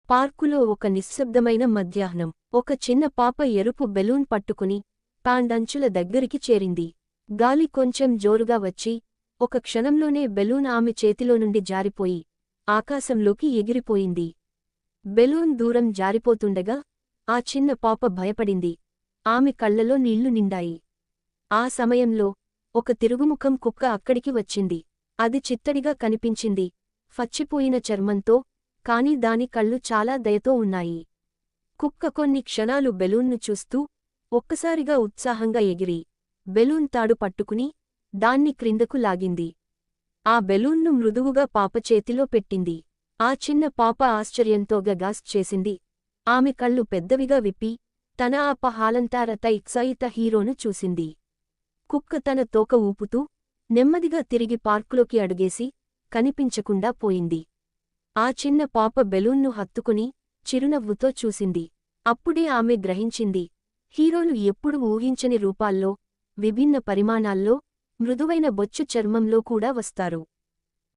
పార్కులో ఒక నిశ్శబ్దమైన మధ్యాహ్నం. ఒక చిన్న పాప ఎరుపు బెలూన్ పట్టుకుని పాండంచుల దగ్గరికి చేరింది. గాలి కొంచెం జోరుగా వచ్చి ఒక క్షణంలోనే బెలూన్ ఆమె చేతిలో నుండి జారిపోయి ఆకాశంలోకి ఎగిరిపోయింది. బెలూన్ దూరం జారిపోతుండగా ఆ చిన్న పాప భయపడింది. ఆమె కళ్లలో నీళ్లు నిండాయి. ఆ సమయంలో ఒక తిరుగుముఖం కుక్క అక్కడికి వచ్చింది. అది చిత్తడిగా కనిపించింది, ఫచ్చిపోయిన చర్మంతో, కాని దాని కళ్ళు చాలా దయతో ఉన్నాయి. కుక్క కొన్ని క్షణాలు బెలూన్ను చూస్తూ ఒక్కసారిగా ఉత్సాహంగా ఎగిరి బెలూన్ తాడు పట్టుకుని దాన్ని క్రిందకు లాగింది. ఆ బెలూన్ను మృదువుగా పాప చేతిలో పెట్టింది. ఆ చిన్న పాప ఆశ్చర్యంతో గగాస్ చేసింది. ఆమె కళ్ళు పెద్దవిగా విప్పి తన హాలంతారత ఇక్సయిత హీరోను చూసింది. కుక్క తన తోక ఊపుతూ నెమ్మదిగా తిరిగి పార్కులోకి అడుగేసి కనిపించకుండా పోయింది. ఆ చిన్న పాప బెలూన్ను హత్తుకుని చిరునవ్వుతో చూసింది. అప్పుడే ఆమె గ్రహించింది, హీరోలు ఎప్పుడు ఊహించని రూపాల్లో, విభిన్న పరిమాణాల్లో, మృదువైన బొచ్చు చర్మంలో కూడా వస్తారు.